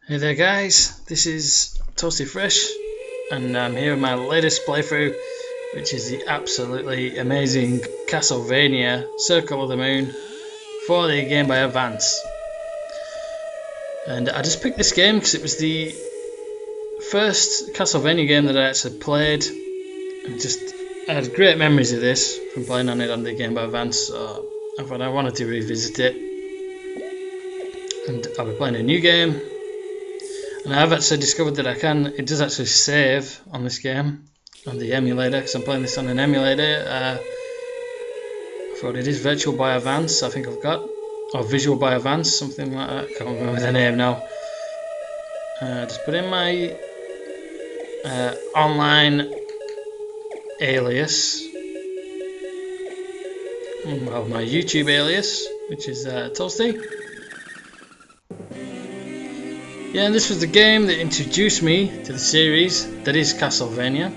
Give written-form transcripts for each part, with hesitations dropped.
Hey there guys, this is Toasty Fresh and I'm here with my latest playthrough, which is the absolutely amazing Castlevania Circle of the Moon for the Game Boy Advance. And I just picked this game because it was the first Castlevania game that I actually played, and I had great memories of this from playing on it on the Game Boy Advance, so I thought I wanted to revisit it. And I'll be playing a new game. And I've actually discovered that it does actually save on this game, on the emulator, because I'm playing this on an emulator. For what it is, Virtual Boy Advance, I think I've got, or Visual Boy Advance, something like that, I can't remember the name now. Just put in my online alias, well, my YouTube alias, which is Toasty. Yeah, and this was the game that introduced me to the series that is Castlevania.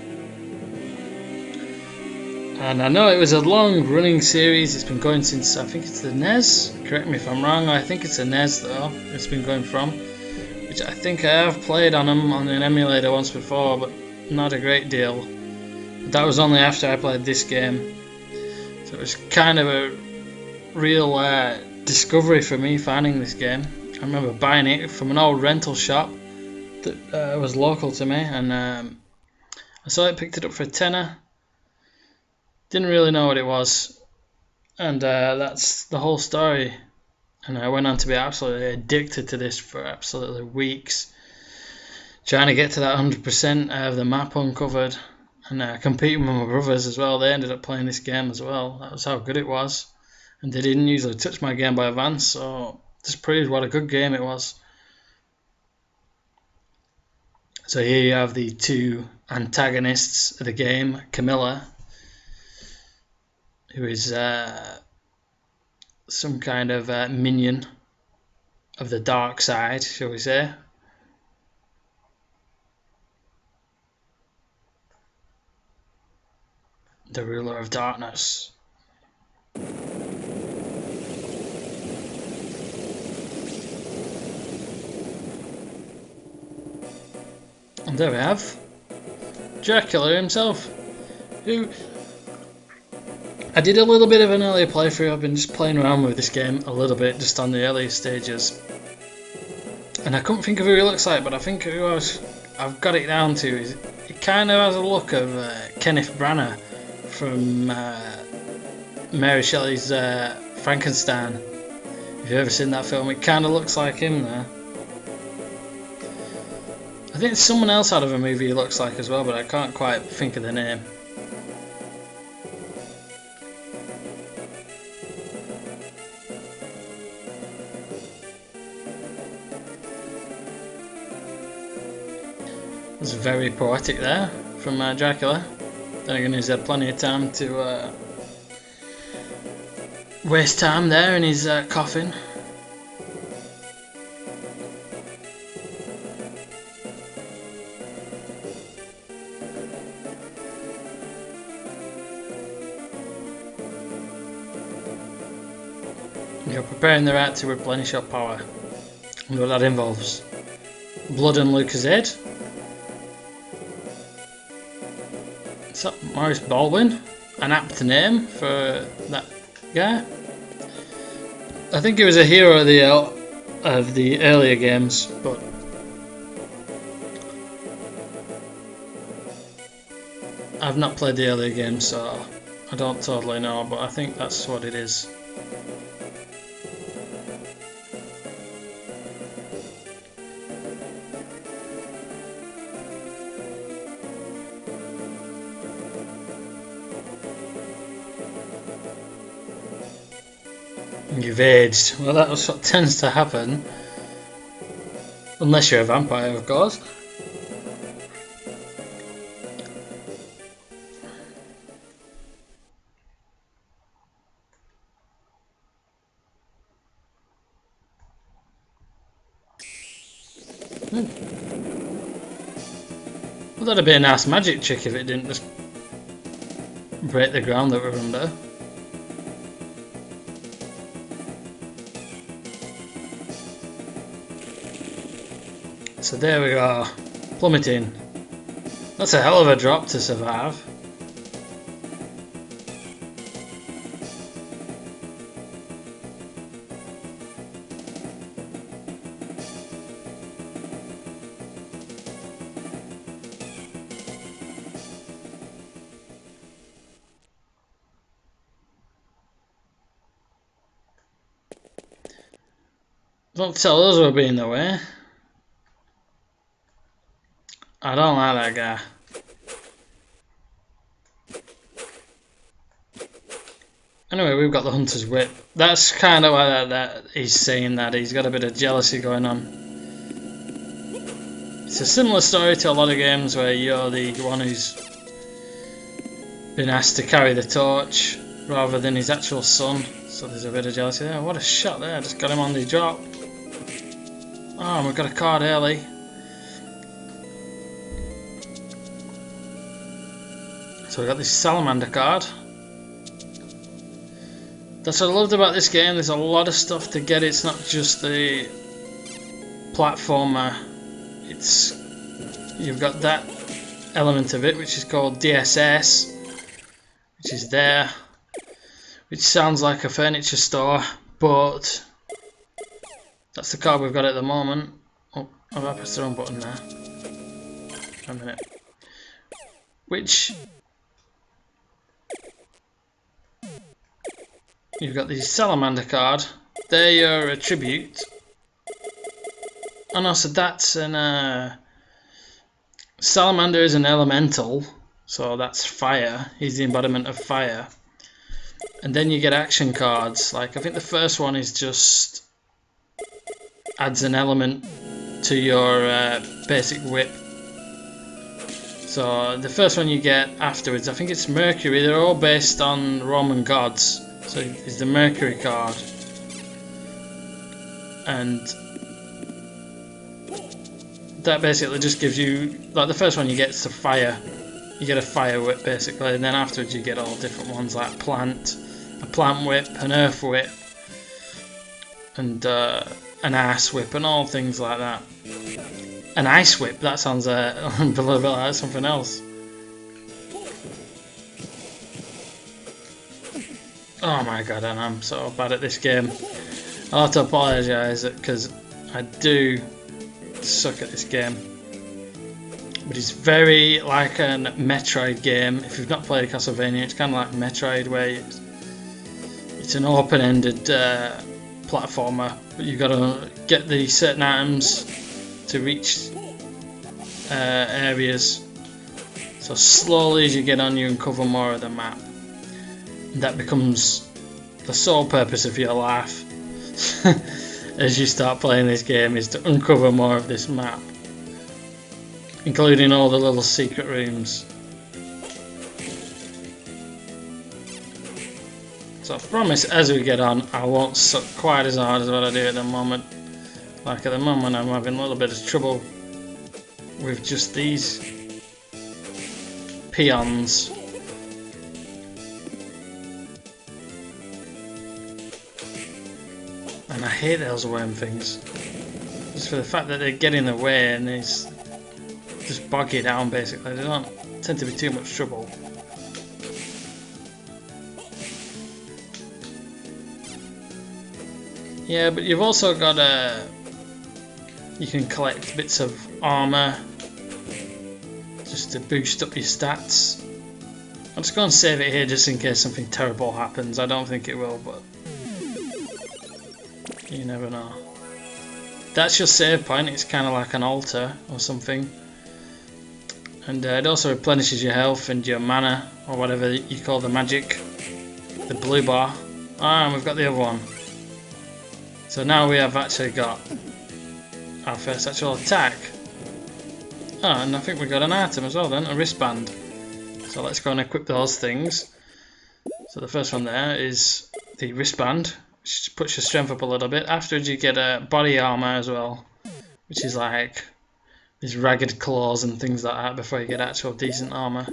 And I know it was a long running series, it's been going since, I think it's the NES, correct me if I'm wrong, I think it's the NES though, it's been going from, which I think I have played on them on an emulator once before, but not a great deal. But that was only after I played this game, so it was kind of a real discovery for me finding this game. I remember buying it from an old rental shop that was local to me, and I saw it, picked it up for a tenner. Didn't really know what it was, and that's the whole story. And I went on to be absolutely addicted to this for absolutely weeks, trying to get to that 100% of the map uncovered, and competing with my brothers as well. They ended up playing this game as well. That was how good it was, and they didn't usually touch my Game Boy Advance, so just proved what a good game it was. So here you have the two antagonists of the game, Camilla, who is some kind of minion of the dark side, shall we say. The ruler of darkness. And there we have Dracula himself, who I did a little bit of an earlier playthrough. I've been just playing around with this game a little bit, just on the earlier stages, and I couldn't think of who he looks like, but I think I've got it down to is he kind of has a look of Kenneth Branagh from Mary Shelley's Frankenstein. If you've ever seen that film, it kind of looks like him there. I think it's someone else out of a movie he looks like as well, but I can't quite think of the name. It's very poetic there from Dracula. Then again, he's had plenty of time to waste time there in his coffin. You're preparing the rat to replenish your power. And what that involves. Blood and Lucozade. Is that Maurice Baldwin? An apt name for that guy. I think he was a hero of the earlier games, but I've not played the earlier games, so I don't totally know, but I think that's what it is. You've aged. Well, that's what tends to happen. Unless you're a vampire, of course. Well, that'd be a nice magic trick if it didn't just break the ground that we're under. So there we go, plummeting. That's a hell of a drop to survive. Don't tell us we're being the way. I don't like that guy. Anyway, we've got the Hunter's Whip. That's kind of why that he's saying that. He's got a bit of jealousy going on. It's a similar story to a lot of games where you're the one who's been asked to carry the torch rather than his actual son. So there's a bit of jealousy there. What a shot there, just got him on the drop. Oh, and we've got a card early. So we've got this Salamander card. That's what I loved about this game. There's a lot of stuff to get. It's not just the platformer. You've got that element of it, which is called DSS, which is there, which sounds like a furniture store, but that's the card we've got at the moment. Oh, have I pressed the wrong button there? A minute. Which you've got the Salamander card. They're your attribute. And also that's an Salamander is an elemental, so that's fire. He's the embodiment of fire. And then you get action cards. Like I think the first one is just adds an element to your basic whip. So the first one you get afterwards, I think it's Mercury. They're all based on Roman gods. So it's the Mercury card. And that basically just gives you, like the first one you get is the fire. You get a fire whip basically, and then afterwards you get all different ones like a plant whip, an earth whip, and an ass whip, and all things like that. An ice whip, that sounds a little bit like something else. Oh my god, and I'm so bad at this game. I'll have to apologise because I do suck at this game. But it's very like a Metroid game. If you've not played Castlevania, it's kind of like Metroid, where it's an open-ended platformer, but you've got to get the certain items to reach areas. So slowly as you get on, you uncover more of the map. And that becomes the sole purpose of your life as you start playing this game, is to uncover more of this map, including all the little secret rooms. So I promise as we get on I won't suck quite as hard as what I do at the moment. Like at the moment I'm having a little bit of trouble with just these peons. And I hate those worm things. Just for the fact that they get in the way and they just bog you down basically. They don't tend to be too much trouble. Yeah, but you've also got you can collect bits of armour just to boost up your stats. I'm just going to save it here just in case something terrible happens. I don't think it will, but you never know. That's your save point. It's kind of like an altar or something. And it also replenishes your health and your mana, or whatever you call the magic. The blue bar. Ah, and we've got the other one. So now we have actually got our first actual attack. Oh, and I think we got an item as well then, a wristband. So let's go and equip those things. So the first one there is the wristband, which puts your strength up a little bit. Afterwards you get a body armor as well, which is like these ragged claws and things like that before you get actual decent armor.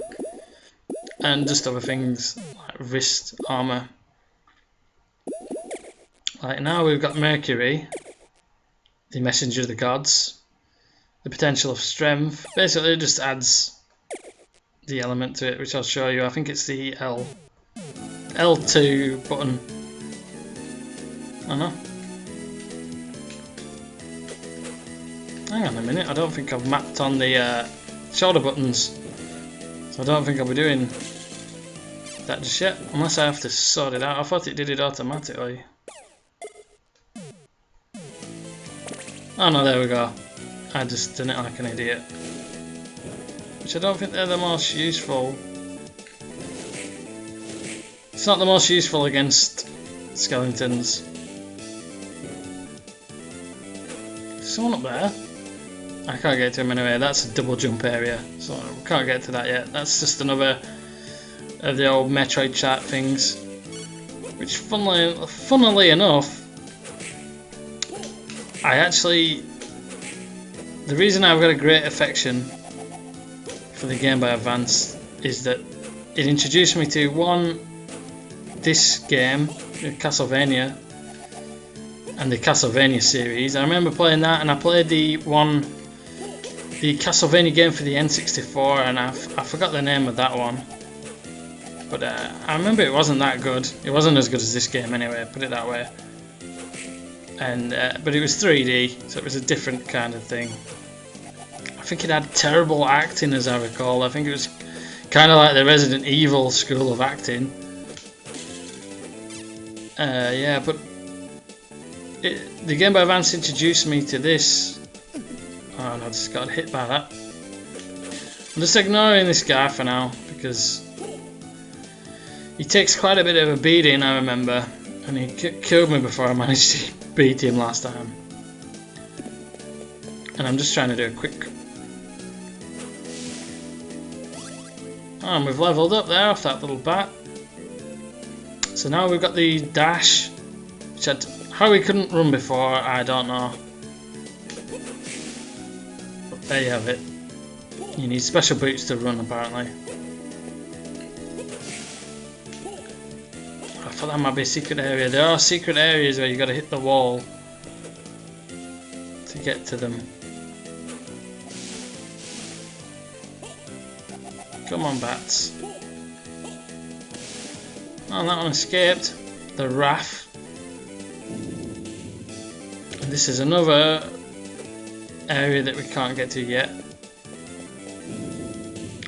And just other things like wrist armor. Like now we've got Mercury, the messenger of the gods, the potential of strength. Basically, it just adds the element to it, which I'll show you. I think it's the L2 button. I don't know. Hang on a minute, I don't think I've mapped on the shoulder buttons, so I don't think I'll be doing that just yet, unless I have to sort it out. I thought it did it automatically. Oh no, there we go. I just done it like an idiot. Which I don't think they're the most useful. It's not the most useful against skeletons. There's someone up there. I can't get to him anyway. That's a double jump area, so we can't get to that yet. That's just another of the old Metroid chart things. Which, funnily enough, the reason I've got a great affection for the Game Boy Advance is that it introduced me to this game, Castlevania, and the Castlevania series. I remember playing that, and I played the Castlevania game for the N64, and I forgot the name of that one. But I remember it wasn't that good. It wasn't as good as this game anyway, put it that way. And but it was 3D, so it was a different kind of thing. I think it had terrible acting, as I recall. I think it was kind of like the Resident Evil school of acting. Yeah, but the Game Boy Advance introduced me to this. Oh, and I just got hit by that. I'm just ignoring this guy for now because he takes quite a bit of a beating, I remember, and he killed me before I managed to beat him last time. And I'm just trying to do a quick. Oh, and we've leveled up there off that little bat. So now we've got the dash, which how we couldn't run before, I don't know. But there you have it. You need special boots to run, apparently. I thought that might be a secret area. There are secret areas where you got to hit the wall to get to them. Come on, bats. Oh, that one escaped. The Wrath. And this is another area that we can't get to yet,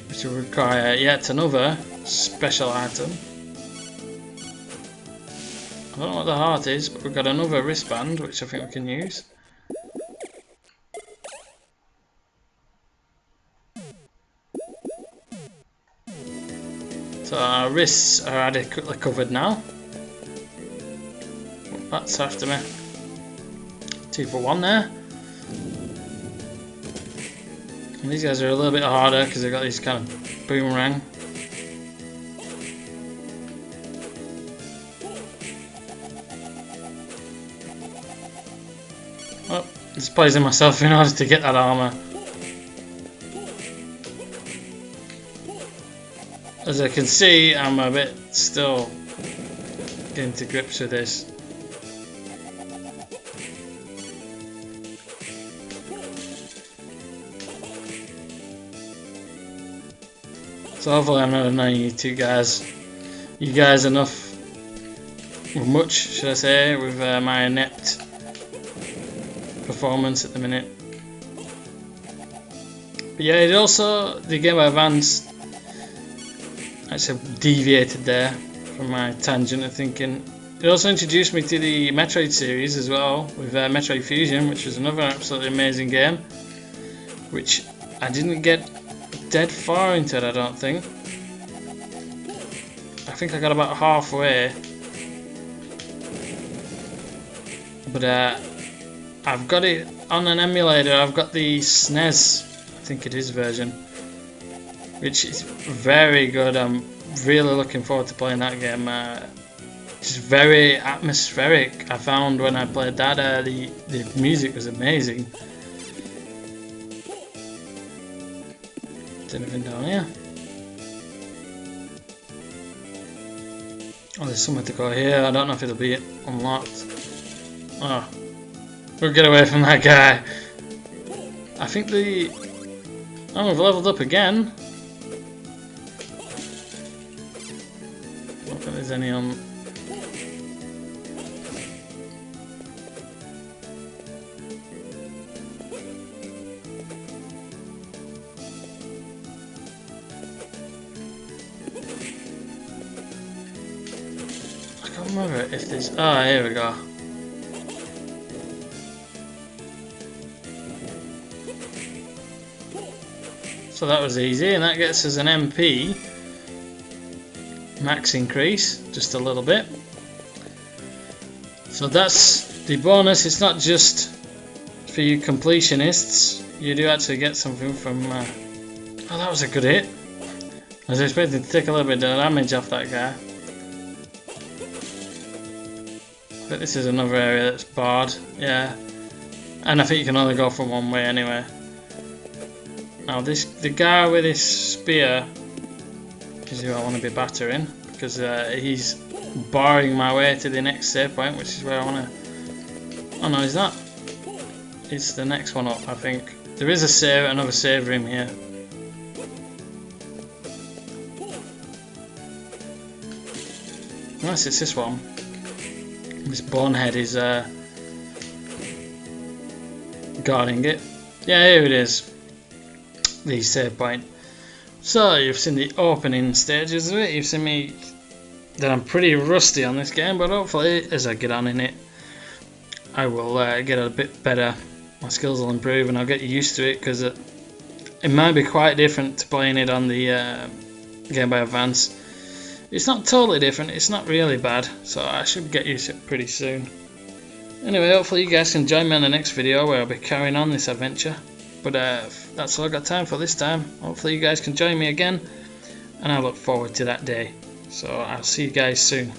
which will require yet another special item. I don't know what the heart is, but we've got another wristband which I think we can use. So our wrists are adequately covered now. That's after me. 2 for 1 there. And these guys are a little bit harder because they've got these kind of boomerang. Oh, just poisoning myself in order to get that armor. As I can see, I'm a bit still getting to grips with this. So hopefully I'm not annoying you guys enough, or much should I say, with my inept performance at the minute. But yeah, it also, the Game Boy Advance, actually deviated there from my tangent of thinking. It also introduced me to the Metroid series as well, with Metroid Fusion, which was another absolutely amazing game, which I didn't get dead far into it, I don't think. I think I got about halfway. But I've got it on an emulator. I've got the SNES, I think it is, version, which is very good. I'm really looking forward to playing that game. It's very atmospheric. I found when I played that, the music was amazing. Is anything down here? Oh, there's somewhere to go here. I don't know if it'll be unlocked. Oh, we'll get away from that guy. I think the... Oh, we've leveled up again. I don't think there's any on... I can't remember if there's... Oh, here we go. So that was easy, and that gets us an MP max increase, just a little bit. So that's the bonus. It's not just for you completionists. You do actually get something from... Oh, that was a good hit. I was expecting to take a little bit of damage off that guy. But this is another area that's barred, yeah. And I think you can only go from one way anyway. Now the guy with his spear is who I want to be battering, because he's barring my way to the next save point, which is where I want to... Oh no, he's not. It's the next one up, I think. There is another save room here. Unless it's this one. This bonehead is guarding it. Yeah, here it is. The save point. So you've seen the opening stages of it. You've seen me that I'm pretty rusty on this game, but hopefully as I get on in it, I will get a bit better. My skills will improve, and I'll get used to it, because it might be quite different to playing it on the Game Boy Advance. It's not totally different. It's not really bad, so I should get used to it pretty soon. Anyway, hopefully you guys can join me on the next video where I'll be carrying on this adventure. But that's all I've got time for this time. Hopefully you guys can join me again, and I look forward to that day. So I'll see you guys soon.